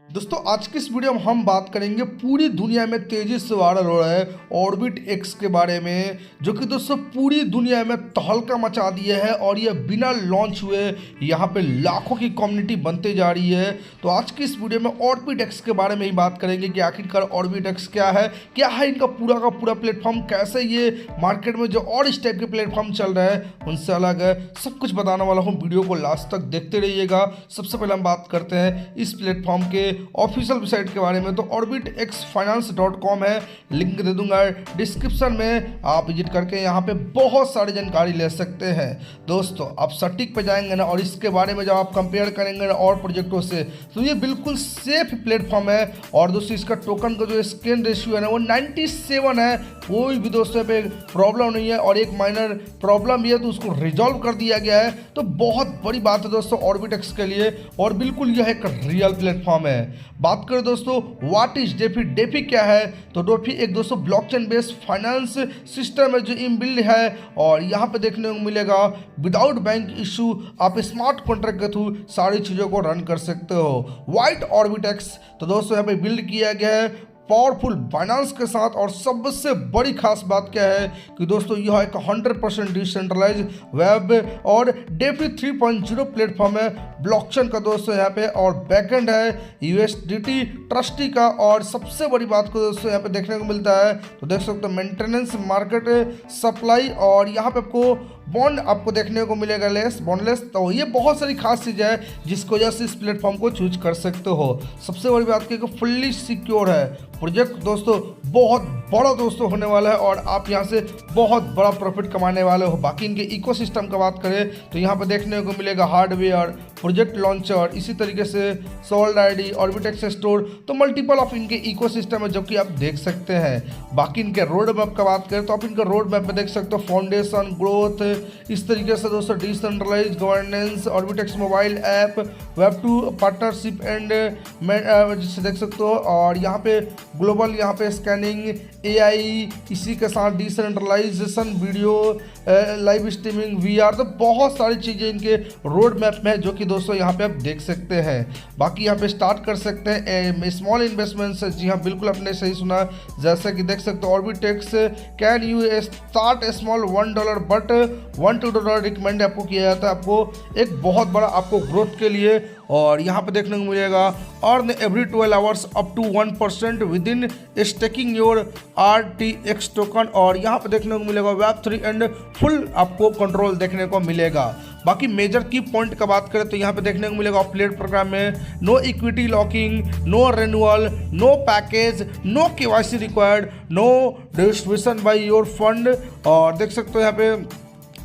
दोस्तों आज की इस वीडियो में हम बात करेंगे पूरी दुनिया में तेजी से वायरल हो रहा है ऑर्बिट एक्स के बारे में, जो कि दोस्तों पूरी दुनिया में तहलका मचा दिया है और ये बिना लॉन्च हुए यहाँ पे लाखों की कम्युनिटी बनते जा रही है। तो आज की इस वीडियो में ऑर्बिट एक्स के बारे में ही बात करेंगे कि आखिरकार ऑर्बिट एक्स क्या है इनका पूरा का पूरा प्लेटफॉर्म, कैसे ये मार्केट में जो और इस टाइप के प्लेटफॉर्म चल रहा है उनसे अलग है, सब कुछ बताने वाला हूँ। वीडियो को लास्ट तक देखते रहिएगा। सबसे पहले हम बात करते हैं इस प्लेटफॉर्म के ऑफिशियल वेबसाइट के बारे में। तो orbitxfinance.com है, लिंक दे दूंगा डिस्क्रिप्शन में, आप विजिट करके यहाँ पे बहुत सारी जानकारी ले सकते हैं। दोस्तों आप सटीक पे जाएंगे ना और इसके बारे में जब आप कंपेयर करेंगे ना और प्रोजेक्टों से, तो ये बिल्कुल सेफ प्लेटफॉर्म है। और दोस्तों इसका टोकन का जो स्कैन रेशियो है ना वो 97 है, कोई भी दोस्तों पे प्रॉब्लम नहीं है। और एक माइनर प्रॉब्लम भी है तो उसको रिजॉल्व कर दिया गया है, तो बहुत बड़ी बात है दोस्तों ऑर्बिटेक्स के लिए। और बिल्कुल यह एक रियल प्लेटफॉर्म है। बात करें दोस्तों व्हाट इज डेफी, डेफी क्या है, तो डेफी एक दोस्तों ब्लॉकचेन बेस्ड फाइनेंस सिस्टम है जो इनबिल्ड है। और यहाँ पे देखने को मिलेगा विदाउट बैंक इशू आप स्मार्ट कॉन्ट्रैक्ट के थ्रू सारी चीज़ों को रन कर सकते हो। व्हाइट ऑर्बिटेक्स तो दोस्तों यहाँ पे बिल्ड किया गया है पावरफुल फाइनेंस के साथ। और सबसे बड़ी खास बात क्या है कि दोस्तों यह एक 100% डिसेंट्रलाइज वेब और डेफी 3.0 प्लेटफॉर्म है ब्लॉकचेन का दोस्तों यहाँ पे, और बैकएंड है यूएसडीटी ट्रस्टी का। और सबसे बड़ी बात को दोस्तों यहाँ पे देखने को मिलता है, तो देख सकते हो मेंटेनेंस, मार्केट सप्लाई, और यहाँ पे आपको बॉन्ड आपको देखने को मिलेगा लेस, बॉन्डलेस। तो ये बहुत सारी खास चीज़ें है जिसको वजह से इस प्लेटफॉर्म को चूज कर सकते हो। सबसे बड़ी बात की फुल्ली सिक्योर है प्रोजेक्ट दोस्तों, बहुत बड़ा दोस्तों होने वाला है और आप यहाँ से बहुत बड़ा प्रॉफिट कमाने वाले हो। बाकी इनके इकोसिस्टम का बात करें तो यहाँ पर देखने को मिलेगा हार्डवेयर, प्रोजेक्ट लॉन्चर, इसी तरीके से सोल्ड आईडी, ऑर्बिटेक्स स्टोर, तो मल्टीपल ऑफ इनके इकोसिस्टम है जो कि आप देख सकते हैं। बाकी इनके रोड मैप का बात करें तो आप इनके रोड मैप में देख सकते हो फाउंडेशन, ग्रोथ, इस तरीके से दोस्तों decentralize governance, Orbitex mobile app, web 2 partnership and जिससे देख सकते हो। और यहाँ पे ग्लोबल, यहाँ पे स्कैनिंग, एआई, इसी के साथ decentralisation, video, live streaming, VR, तो बहुत सारी चीज़ें इनके रोड मैप में है जो कि दोस्तों यहाँ पे आप देख सकते हैं। बाकी यहाँ पे स्टार्ट कर सकते हैं स्मॉल इन्वेस्टमेंट से। जी हाँ बिल्कुल आपने सही सुना, जैसा कि देख सकते हो Orbitex can you start small $1 but $1 recommend आपको किया जाता है आपको एक बहुत बड़ा आपको ग्रोथ के लिए। और यहाँ पे देखने को मिलेगा earn every 12 hours up to 1% within staking your RTX token. और यहाँ पे देखने को मिलेगा Web3 एंड फुल आपको कंट्रोल देखने को मिलेगा। बाकी मेजर की पॉइंट का बात करें तो यहाँ पे देखने को मिलेगा अपलेट प्रोग्राम में no equity locking, no renewal, no package, no KYC required, no distribution by your fund. और देख सकते हो यहाँ पे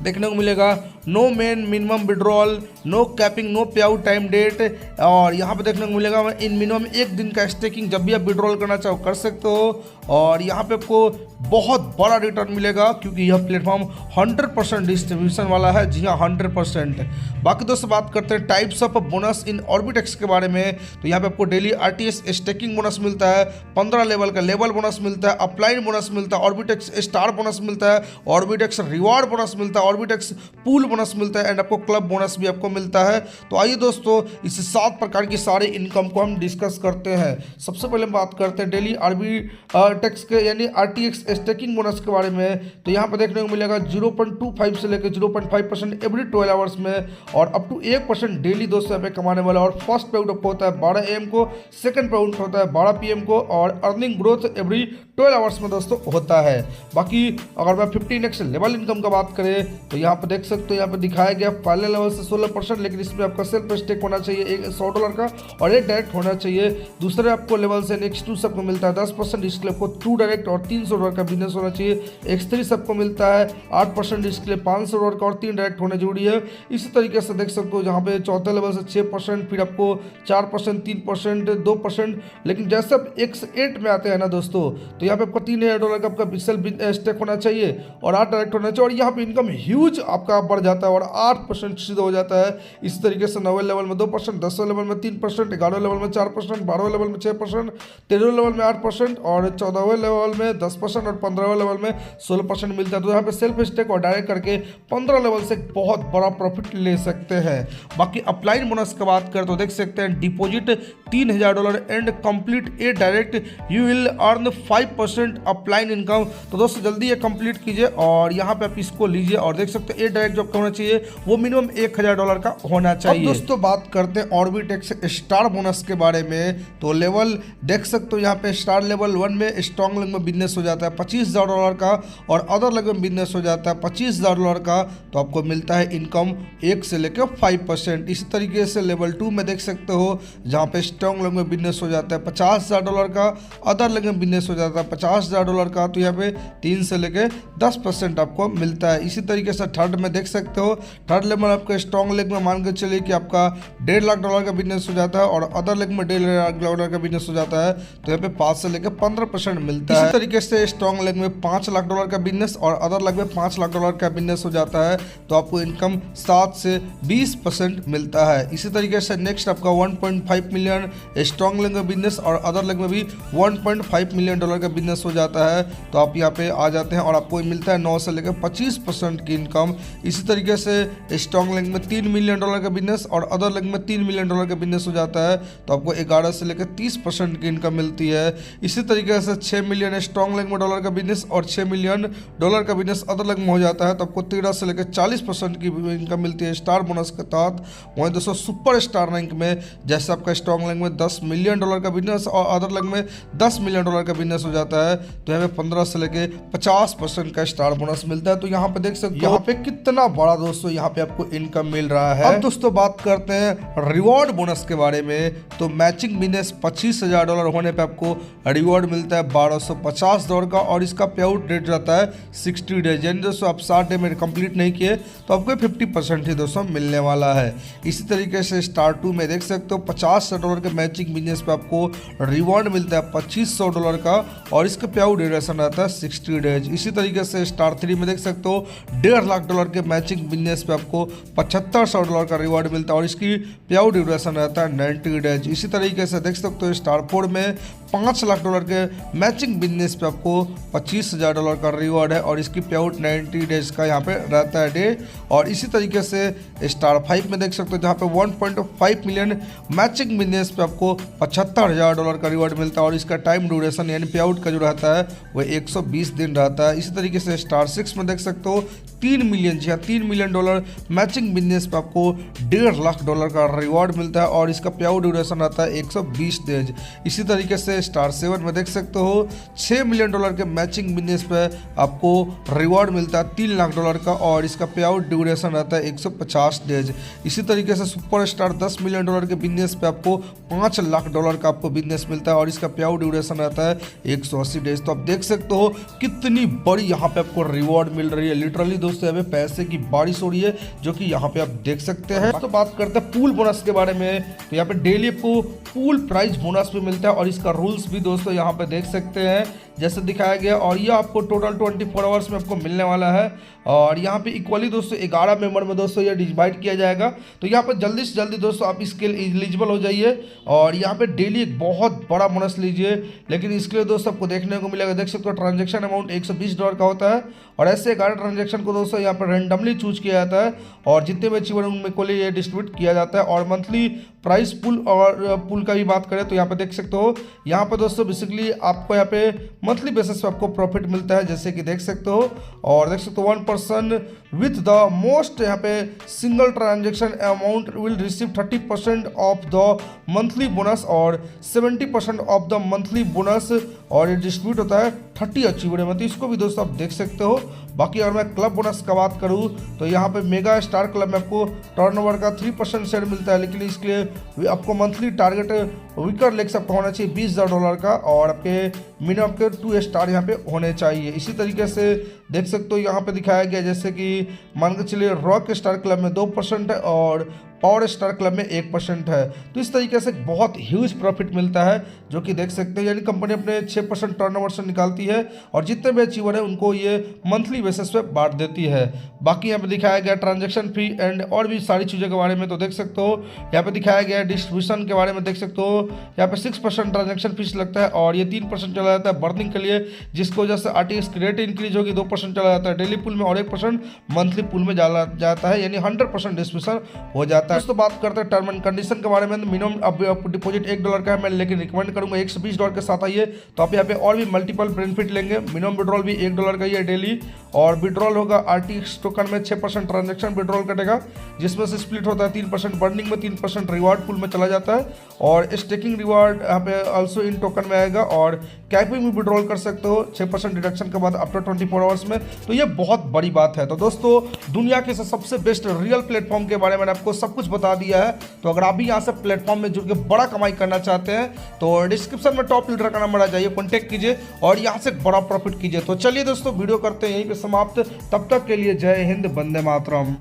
देखने को मिलेगा no main minimum withdrawal, no capping, no pay out time date. और यहाँ पे देखने को मिलेगा इन मिनिमम 1 दिन का स्टेकिंग, जब भी आप विड्रॉल करना चाहो कर सकते हो। और यहाँ पे आपको बहुत बड़ा रिटर्न मिलेगा क्योंकि यह प्लेटफॉर्म 100% डिस्ट्रीब्यूशन वाला है। जी हाँ 100%। बाकी दोस्तों बात करते हैं टाइप्स ऑफ बोनस इन ऑर्बिटेक्स के बारे में। तो यहाँ पे आपको डेली RTS स्टेकिंग बोनस मिलता है, 15 लेवल का लेवल बोनस मिलता है, अपलाइन बोनस मिलता है, ऑर्बिटेक्स स्टार बोनस मिलता है, ऑर्बिटेक्स रिवार्ड बोनस मिलता है, ऑर्बिटेक्स पूल बोनस मिलता है एंड आपको क्लब बोनस भी आपको मिलता है। तो आइए दोस्तों इस 7 प्रकार की सारी इनकम को हम डिस्कस करते हैं। सबसे पहले बात करते हैं डेली ऑर्बिटेक्स के यानी RTX स्टेकिंग बोनस के बारे में। तो यहाँ पर देखने को मिलेगा 0.25 से लेकर 0.5% एवरी 12 आवर्स में, और अप टू 1% डेली दोस्तों यहाँ पे कमाने वाला। और फर्स्ट पे आउट होता है 12 AM को, सेकंड पे आउट होता है 12 PM को, और अर्निंग ग्रोथ एवरी 12 आवर्स में दोस्तों होता है। बाकी अगर मैं 15x लेवल इनकम का बात करें तो यहाँ पर देख सकते हो, यहाँ पर दिखाया गया पहले लेवल से 16%, लेकिन इसमें आपका सेल्फ स्टेक होना चाहिए $100 का और एक डायरेक्ट होना चाहिए। दूसरे आपको लेवल से X2 सबको मिलता है 10%, इसके लिए आपको 2 डायरेक्ट और $300 का बिजनेस होना चाहिए। X3 सबको मिलता है 8%, इसके लिए $500 का और 3 डायरेक्ट होना जरूरी है। इसी तरीके से देख सकते हो जहाँ पे चौथे लेवल से 6%, फिर आपको 4%, 3%, 2%, लेकिन जैसे आप X8 में आते हैं ना दोस्तों, तो तो यहाँ पे आपको $3000 का आपका सेल्फ स्टेक होना चाहिए और 8 डायरेक्ट होना चाहिए और यहाँ पे इनकम ह्यूज आपका बढ़ जाता है और 8% सीधा हो जाता है। इसी तरीके से 9वें लेवल में 2%, 10वें लेवल में 3%, 11वें लेवल में 4%, 12वें लेवल में 6%, 13वें लेवल में 8% और 14वें लेवल में 10% और 15वें लेवल में 16% मिलता है। तो यहाँ पे सेल्फ स्टेक और डायरेक्ट करके 15 लेवल से बहुत बड़ा प्रॉफिट ले सकते हैं। बाकी अपलाइन बोनस की बात करें तो देख सकते हैं deposit $3000 and complete A direct you will earn 5% upline income. तो दोस्तों जल्दी ये कंप्लीट कीजिए और यहाँ पे आप इसको लीजिए और देख सकते हैं ए डायरेक्ट जो आपका होना चाहिए वो मिनिमम $1000 का होना चाहिए। अब दोस्तों बात करते हैं ऑर्बिट एक्स स्टार बोनस के बारे में। तो लेवल देख सकते हो यहाँ पे स्टार लेवल 1 में स्ट्रॉन्ग लेग में बिजनेस हो जाता है $25000 का और अदर लेग में बिजनेस हो जाता है $25000 का। तो आपको मिलता है इनकम 1 से लेकर 5%। इसी तरीके से लेवल 2 में देख सकते हो जहाँ पे स्ट्रॉन्ग लेग में बिजनेस हो जाता है $50000 का, अदर लेग में बिजनेस हो जाता है $50000 का। तो यहाँ पे 3 से लेकर 10% आपको मिलता है। इसी तरीके से थर्ड में देख सकते हो थर्ड लेवल आपका स्ट्रॉन्ग लेग में मान के चलिए कि आपका $1.5 लाख का बिजनेस हो जाता है और अदर लेग में $1.5 लाख का बिजनेस हो जाता है। तो यहाँ पे 5 से लेकर 15% मिलता है। इसी तरीके से स्ट्रॉन्ग लेग में $5 लाख का बिजनेस और अदर लेग में $5 लाख का बिजनेस हो जाता है। तो आपको इनकम 7 से 20% मिलता है। इसी तरीके से नेक्स्ट आपका 1.5 मिलियन स्ट्रॉन्ग लेग में बिजनेस और अदर लेग में भी $1.5 मिलियन का बिजनेस हो जाता है। तो आप यहाँ पे आ जाते हैं और आपको मिलता है 9 से लेकर 25% की इनकम। इसी तरीके से स्ट्रॉन्ग लेग में $3 मिलियन का बिजनेस और अदर लेग में $3 मिलियन का बिजनेस हो जाता है। तो आपको 11 से लेकर 30% की इनकम मिलती है। इसी तरीके से 6 मिलियन स्ट्रॉन्ग लेग में डॉलर का बिजनेस और $6 मिलियन का बिजनेस अदर लेग में हो जाता है। तो आपको 13 से लेकर 40% की इनकम मिलती है स्टार बोनस के तहत। वहीं दोस्तों सुपर स्टार रैंक में जैसे आपका स्ट्रॉन्ग लेग में $10 मिलियन का बिजनेस और अदर लेग में $10 मिलियन का बिजनेस हो जाता है। तो यहाँ पे 15 से लेके 50% का स्टार बोनस मिलता है। तो यहाँ पे देख सकते हो यहाँ पे कितना बड़ा दोस्तों यहाँ पे आपको इनकम मिल रहा है। अब दोस्तों बात करते हैं रिवॉर्ड बोनस के बारे में। तो मैचिंग बिजनेस $25000 होने पे आपको रिवॉर्ड मिलता है $1250 का और इसका पे आउट डेट रहता है 60 डेज। यानी दोस्तों आप 60 डे में कंप्लीट नहीं किए तो आपको 50% ही दोस्तों मिलने वाला है। इसी तरीके से स्टार 2 में देख सकते हो $50 के मैचिंग बिजनेस पे आपको रिवॉर्ड मिलता है $2500 का और इसका पे आउट ड्यूरेशन रहता है 60 डेज। इसी तरीके से स्टार 3 में देख सकते हो $1.5 लाख के मैचिंग बिजनेस पे आपको $7500 का रिवॉर्ड मिलता है और इसकी पे आउट ड्यूरेशन रहता है 90 डेज। इसी तरीके से देख सकते हो स्टार 4 में $5 लाख के मैचिंग बिजनेस पे आपको $25000 का रिवॉर्ड है और इसकी पे आउट 90 डेज का यहाँ पे रहता है डे। और इसी तरीके से स्टार 5 में देख सकते हो जहाँ पे 1.5 मिलियन मैचिंग बिजनेस पे आपको $75000 का रिवॉर्ड मिलता है और इसका टाइम ड्यूरेशन यानी पे आउट का जो रहता है वो 120 दिन रहता है। इसी तरीके से स्टार 6 में देख सकते हो $3 मिलियन मैचिंग बिजनेस पे आपको $1.5 लाख का रिवॉर्ड मिलता है और इसका पे आउट ड्यूरेशन आता है 120 डेज। इसी तरीके से स्टार 7 में देख सकते हो $6 मिलियन के मैचिंग बिजनेस पे आपको रिवॉर्ड मिलता है $3 लाख का और इसका पे आउट ड्यूरेशन रहता है 150 डेज। इसी तरीके से सुपर स्टार $10 मिलियन के बिजनेस पे आपको $5 लाख का आपको बिजनेस मिलता है और इसका पे आउट ड्यूरेशन रहता है 180 डेज। तो आप देख सकते हो कितनी बड़ी यहाँ पे आपको रिवॉर्ड मिल रही है। लिटरली दोस्तों यहाँ पे पैसे की बारिश हो रही है जो कि यहाँ पे आप देख सकते हैं। तो बात करते हैं पूल बोनस के बारे में। तो यहाँ पे डेली आपको पूल प्राइज बोनस भी मिलता है और इसका रूल्स भी दोस्तों यहाँ पे देख सकते हैं जैसे दिखाया गया और ये आपको टोटल 24 आवर्स में आपको मिलने वाला है। और यहाँ पे इक्वली दोस्तों 11 मेंबर में दोस्तों ये डिवाइड किया जाएगा। तो यहाँ पे जल्दी से जल्दी दोस्तों आप इसके लिए एलिजिबल हो जाइए और यहाँ पे डेली एक बहुत बड़ा बोनस लीजिए। लेकिन इसके लिए दोस्तों आपको देखने को मिलेगा, देख सकते हो ट्रांजेक्शन अमाउंट $120 का होता है और ऐसे 11 ट्रांजेक्शन को दोस्तों यहाँ पर रेंडमली चूज किया जाता है और जितने भी अचीवर उनमें को लिए डिस्ट्रीब्यूट किया जाता है। और मंथली प्राइस पुल और पुल का भी बात करें तो यहाँ पे देख सकते हो यहाँ पर दोस्तों बेसिकली आपको यहाँ पे मंथली बेसिस पे आपको प्रॉफिट मिलता है जैसे कि देख सकते हो। और देख सकते हो 1 पर्सन विथ द मोस्ट यहाँ पे single transaction amount will receive 30% of the monthly bonus और 70% ऑफ द मंथली बोनस और ये डिस्ट्रीब्यूट होता है 30 अचीवर में। तो इसको भी दोस्तों आप देख सकते हो। बाकी अगर मैं क्लब बोनस का बात करूँ तो यहाँ पे मेगा स्टार क्लब में आपको टर्नओवर का 3% शेयर मिलता है। लेकिन इसके लिए आपको मंथली टारगेट वीकर लेग्स आपका होना चाहिए $20,000 का और आपके मिनिमम आपके 2 स्टार यहाँ पे होने चाहिए। इसी तरीके से देख सकते हो यहाँ पे दिखाया गया जैसे कि मान के चलिए रॉक स्टार क्लब में 2% है और पावर स्टार क्लब में 1% है। तो इस तरीके से बहुत ह्यूज प्रॉफिट मिलता है, जो कि देख सकते हैं। यानी कंपनी अपने 6% टर्नओवर से निकालती है और जितने भी अचीवर है उनको ये मंथली बेसिस पे बांट देती है। बाकी यहाँ पे दिखाया गया ट्रांजैक्शन फी एंड और भी सारी चीज़ों के बारे में तो देख सकते हो। यहाँ पे दिखाया गया डिस्ट्रीब्यूशन के बारे में देख सकते हो। यहाँ पे 6% ट्रांजैक्शन फीस लगता है और ये 3% चला जाता है बर्निंग के लिए, जिसकी वजह से RTX की रेट इंक्रीज होगी, 2% चला जाता है डेली पूल में और 1% मंथली पूल में जाता है, यानी 100% डिस्ट्रीब्यूशन हो जाता है। दोस्तों बात करते हैं टर्म एंड कंडीशन के बारे में। मिनिमम अब डिपॉजिट $1 का है, मैं लेकिन रिकमेंड करूंगा $120 के साथ आइए, तो आप यहाँ पे और भी मल्टीपल बेनिफिट लेंगे। मिनिमम विड्रॉल भी $1 का ही है डेली, और विड्रॉल होगा RTX टोकन में 6% ट्रांजेक्शन विड्रॉल कटेगा, जिसमें से स्प्लिट होता है 3% बर्निंग में, 3% रिवार्ड पूल में चला जाता है, और स्टेकिंग रिवार्ड यहाँ पे ऑल्सो इन टोकन में आएगा, और कैपिंग में विड्रॉल कर सकते हो 6% डिडक्शन के बाद आफ्टर 24 आवर्स में। तो ये बहुत बड़ी बात है। तो दोस्तों दुनिया के सबसे बेस्ट रियल प्लेटफॉर्म के बारे में आपको सब कुछ बता दिया है। तो अगर आप भी यहाँ से प्लेटफॉर्म में जुड़ के बड़ा कमाई करना चाहते हैं तो डिस्क्रिप्शन में टॉप लीडर का नंबर आ जाइए, कॉन्टैक्ट कीजिए और यहाँ से बड़ा प्रॉफिट कीजिए। तो चलिए दोस्तों वीडियो करते हैं यहीं पे समाप्त। तब तक के लिए जय हिंद, वंदे मातरम।